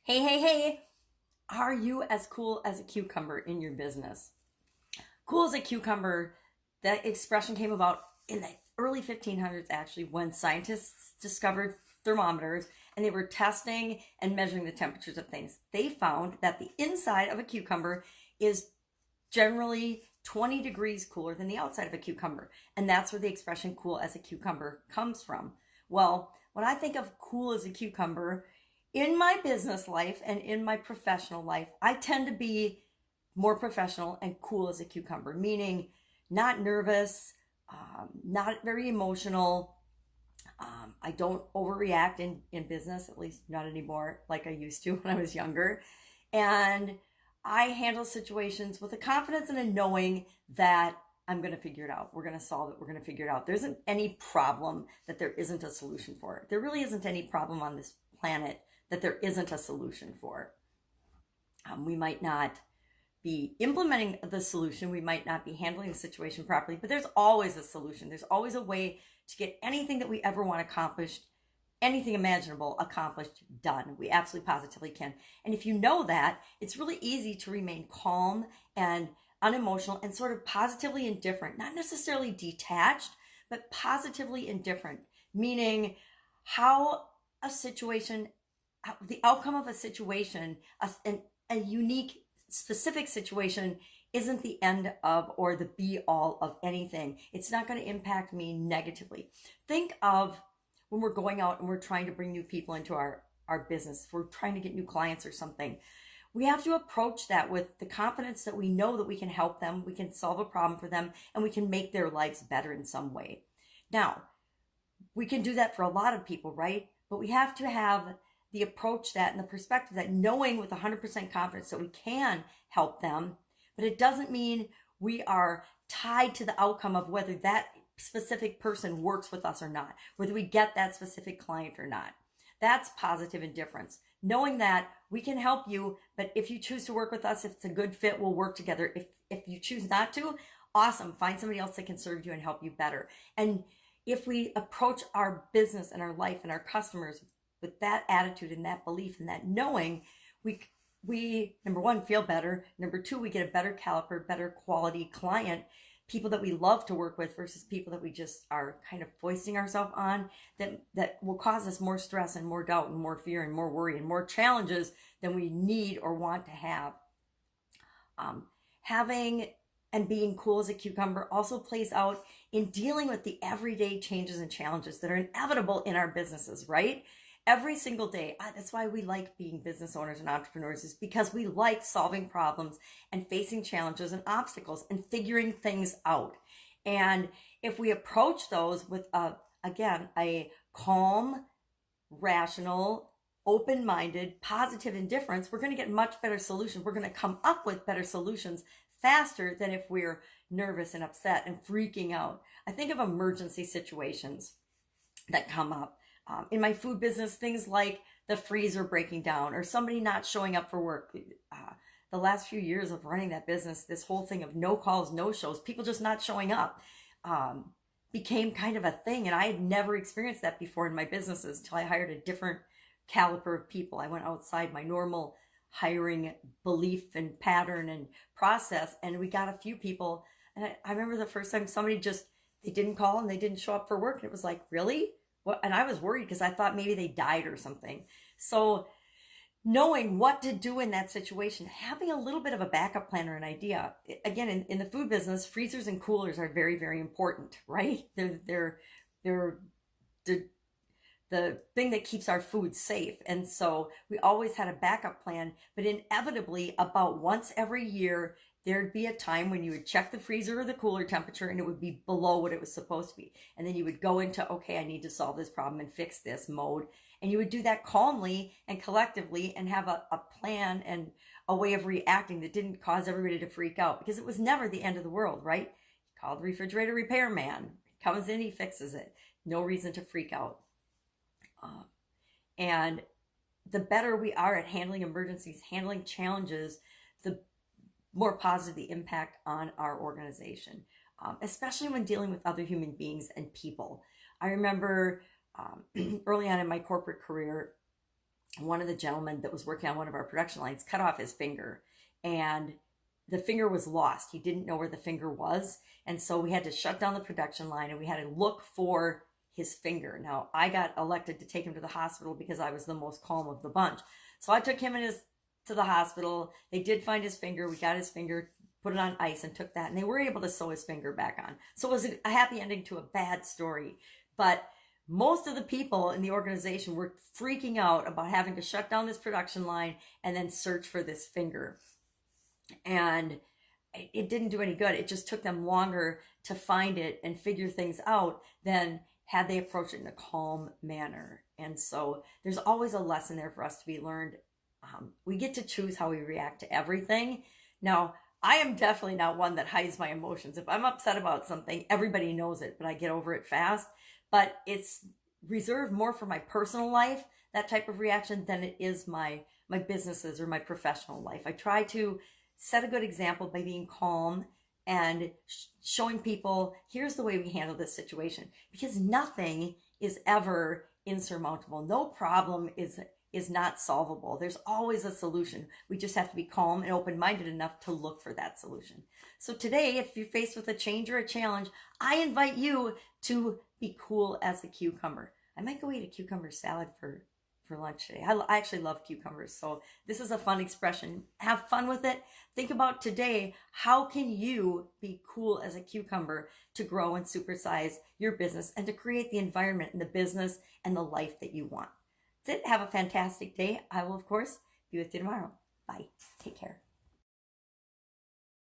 Hey, hey, hey, are you as cool as a cucumber in your business? Cool as a cucumber, that expression came about in the early 1500s, actually, when scientists discovered thermometers and they were testing and measuring the temperatures of things. They found that the inside of a cucumber is generally 20 degrees cooler than the outside of a cucumber. And that's where the expression cool as a cucumber comes from. Well, when I think of cool as a cucumber, in my business life and in my professional life, I tend to be more professional and cool as a cucumber, meaning not nervous, not very emotional. I don't overreact in business, at least not anymore, like I used to when I was younger. And I handle situations with a confidence and a knowing that I'm going to figure it out. We're going to solve it. We're going to figure it out. There isn't any problem that there isn't a solution for. There really isn't any problem on this planet that there isn't a solution for. We might not be implementing the solution. We might not be handling the situation properly, but there's always a solution. There's always a way to get anything that we ever want accomplished, anything imaginable accomplished, done. We absolutely positively can. And if you know that, it's really easy to remain calm and unemotional and sort of positively indifferent, not necessarily detached, but positively indifferent, meaning how a situation, the outcome of a situation, a unique, specific situation isn't the end of or the be all of anything. It's not going to impact me negatively. Think of when we're going out and we're trying to bring new people into our business, if we're trying to get new clients or something. We have to approach that with the confidence that we know that we can help them, we can solve a problem for them, and we can make their lives better in some way. Now, we can do that for a lot of people, right? But we have to have the approach that and the perspective that knowing with 100% confidence that we can help them, but it doesn't mean we are tied to the outcome of whether that specific person works with us or not, whether we get that specific client or not. That's positive indifference. Knowing that we can help you, but if you choose to work with us, if it's a good fit, we'll work together. If you choose not to, awesome. Find somebody else that can serve you and help you better. And if we approach our business and our life and our customers with that attitude and that belief and that knowing, we number one, feel better. Number two, we get a better caliber, better quality client, people that we love to work with versus people that we just are kind of foisting ourselves on, that will cause us more stress and more doubt and more fear and more worry and more challenges than we need or want to have. Having and being cool as a cucumber also plays out in dealing with the everyday changes and challenges that are inevitable in our businesses, right? Every single day. That's why we like being business owners and entrepreneurs, is because we like solving problems and facing challenges and obstacles and figuring things out. And if we approach those with, again, a calm, rational, open-minded, positive indifference, we're going to get much better solutions. We're going to come up with better solutions faster than if we're nervous and upset and freaking out. I think of emergency situations that come up. In my food business, things like the freezer breaking down or somebody not showing up for work. The last few years of running that business, this whole thing of no calls, no shows, people just not showing up, became kind of a thing. And I had never experienced that before in my businesses until I hired a different caliber of people. I went outside my normal hiring belief and pattern and process, and we got a few people. And I remember the first time somebody they didn't call and they didn't show up for work. And it was like, really? What? And I was worried because I thought maybe they died or something. So knowing what to do in that situation, having a little bit of a backup plan or an idea. Again, in the food business, freezers and coolers are very, very important, right? They're the thing that keeps our food safe. And so we always had a backup plan, but inevitably about once every year, there'd be a time when you would check the freezer or the cooler temperature and it would be below what it was supposed to be. And then you would go into, okay, I need to solve this problem and fix this mode. And you would do that calmly and collectively and have a plan and a way of reacting that didn't cause everybody to freak out, because it was never the end of the world, right? You call the refrigerator repairman. He comes in, he fixes it. No reason to freak out. And the better we are at handling emergencies, handling challenges, the more positive the impact on our organization, especially when dealing with other human beings and people. I remember early on in my corporate career, one of the gentlemen that was working on one of our production lines cut off his finger, and the finger was lost. He didn't know where the finger was. And so we had to shut down the production line and we had to look for his finger. Now, I got elected to take him to the hospital because I was the most calm of the bunch. So I took him to the hospital. They did find his finger. We got his finger, put it on ice and took that. And they were able to sew his finger back on. So it was a happy ending to a bad story. But most of the people in the organization were freaking out about having to shut down this production line and then search for this finger. And it didn't do any good. It just took them longer to find it and figure things out than had they approached it in a calm manner. And so there's always a lesson there for us to be learned. We get to choose how we react to everything. Now, I am definitely not one that hides my emotions. If I'm upset about something, everybody knows it, but I get over it fast. But it's reserved more for my personal life, that type of reaction, than it is my businesses or my professional life. I try to set a good example by being calm and showing people, here's the way we handle this situation. Because nothing is ever insurmountable. No problem is not solvable. There's always a solution. We just have to be calm and open-minded enough to look for that solution. So today, if you're faced with a change or a challenge, I invite you to be cool as a cucumber. I might go eat a cucumber salad for lunch today. I actually love cucumbers. So this is a fun expression. Have fun with it. Think about today, how can you be cool as a cucumber to grow and supersize your business and to create the environment and the business and the life that you want? That's it. Have a fantastic day. I will, of course, be with you tomorrow. Bye. Take care.